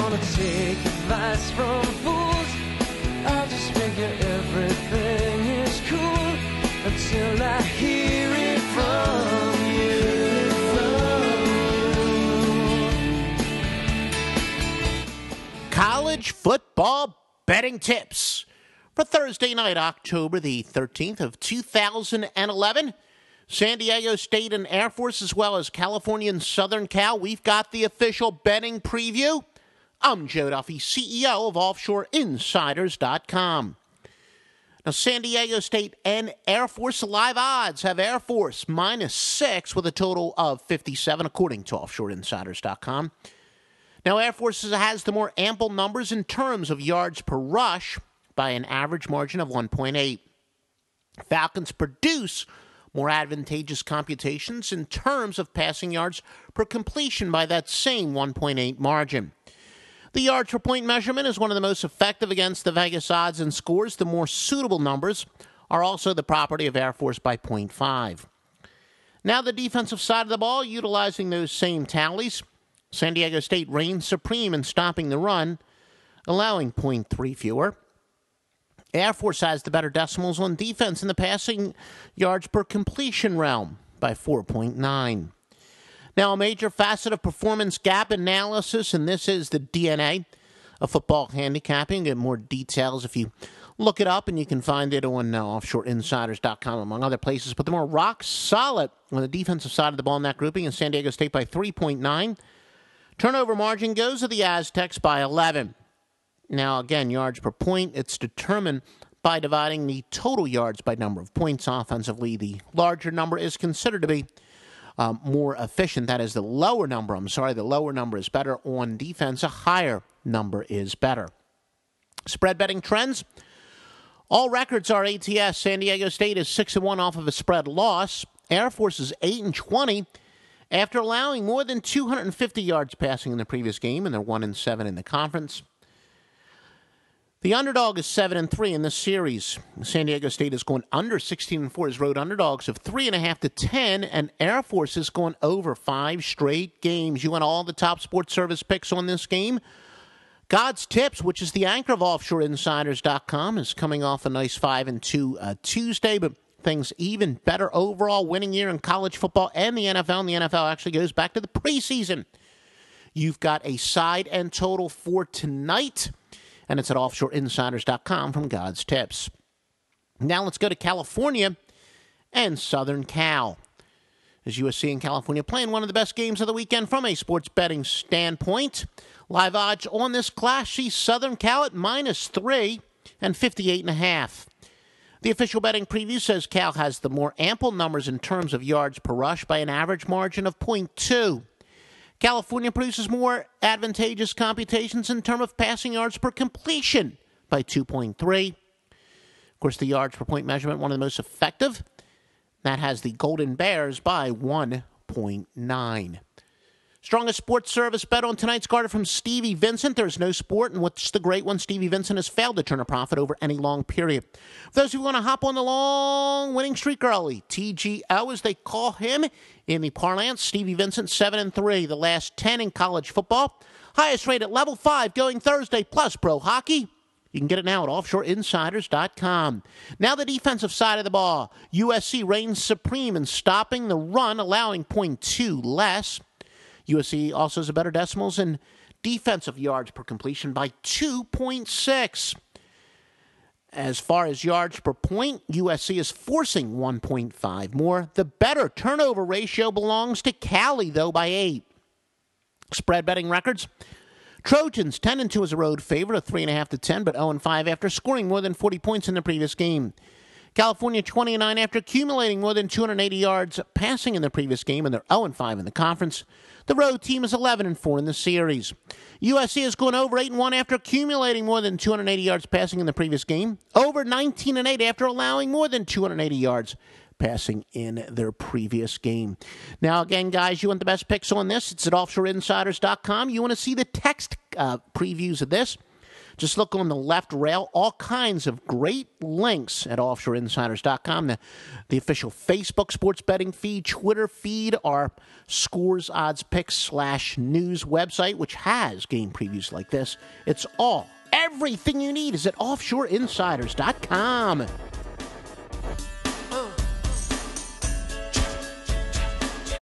wanna take advice from fools. I just figure everything is cool until I hear it from you. College football betting tips for Thursday night, October the 13th of 2011. San Diego State and Air Force, as well as California and Southern Cal. We've got the official betting preview. I'm Joe Duffy, CEO of OffshoreInsiders.com. Now, San Diego State and Air Force live odds have Air Force -6 with a total of 57, according to OffshoreInsiders.com. Now, Air Force has the more ample numbers in terms of yards per rush by an average margin of 1.8. Falcons produce more advantageous computations in terms of passing yards per completion by that same 1.8 margin. The yards per point measurement is one of the most effective against the Vegas odds and scores. The more suitable numbers are also the property of Air Force by 0.5. Now the defensive side of the ball, utilizing those same tallies. San Diego State reigns supreme in stopping the run, allowing 0.3 fewer. Air Force has the better decimals on defense in the passing yards per completion realm by 4.9. Now, a major facet of performance gap analysis, and this is the DNA of football handicapping. Get more details if you look it up, and you can find it on OffshoreInsiders.com, among other places. But the more rock solid on the defensive side of the ball in that grouping is San Diego State by 3.9. Turnover margin goes to the Aztecs by 11. Now, again, yards per point, it's determined by dividing the total yards by number of points offensively. The larger number is considered to be more efficient. That is the lower number. The lower number is better on defense. A higher number is better. Spread betting trends. All records are ATS. San Diego State is 6-1 off of a spread loss. Air Force is 8-20 after allowing more than 250 yards passing in the previous game, and they're 1-7 in the conference. The underdog is 7-3 in this series. San Diego State is going under 16-4 as road underdogs of 3.5 to 10, and Air Force is going over 5 straight games. You want all the top sports service picks on this game? God's Tips, which is the anchor of OffshoreInsiders.com, is coming off a nice 5-2 Tuesday, but things even better overall winning year in college football and the NFL. And the NFL actually goes back to the preseason. You've got a side and total for tonight, and it's at OffshoreInsiders.com from God's Tips. Now let's go to California and Southern Cal. As USC and California playing one of the best games of the weekend from a sports betting standpoint. Live odds on this clash see Southern Cal at -3 and 58.5. The official betting preview says Cal has the more ample numbers in terms of yards per rush by an average margin of 0.2. California produces more advantageous computations in terms of passing yards per completion by 2.3. Of course, the yards per point measurement, one of the most effective. That has the Golden Bears by 1.9. Strongest sports service bet on tonight's garnered from Stevie Vincent. There's no sport in which the great one, Stevie Vincent, has failed to turn a profit over any long period. For those who want to hop on the long winning streak early, TGO as they call him in the parlance, Stevie Vincent 7-3, the last 10 in college football. Highest rate at level 5 going Thursday, plus pro hockey. You can get it now at OffshoreInsiders.com. Now the defensive side of the ball. USC reigns supreme in stopping the run, allowing 0.2 less. USC also has a better decimals in defensive yards per completion by 2.6. As far as yards per point, USC is forcing 1.5 more. The better turnover ratio belongs to Cali, though, by 8. Spread betting records. Trojans 10-2 as a road favorite, of 3.5 to 10, but 0-5 after scoring more than 40 points in the previous game. California 20-9 after accumulating more than 280 yards passing in the previous game, and they're 0-5 in the conference. The road team is 11-4 in the series. USC is going over 8-1 after accumulating more than 280 yards passing in the previous game. Over 19-8 after allowing more than 280 yards passing in their previous game. Now, again, guys, you want the best picks on this? It's at OffshoreInsiders.com. You want to see the text previews of this? Just look on the left rail. All kinds of great links at offshoreinsiders.com. The official Facebook sports betting feed, Twitter feed, our scores, odds, picks / news website, which has game previews like this. It's everything you need is at offshoreinsiders.com.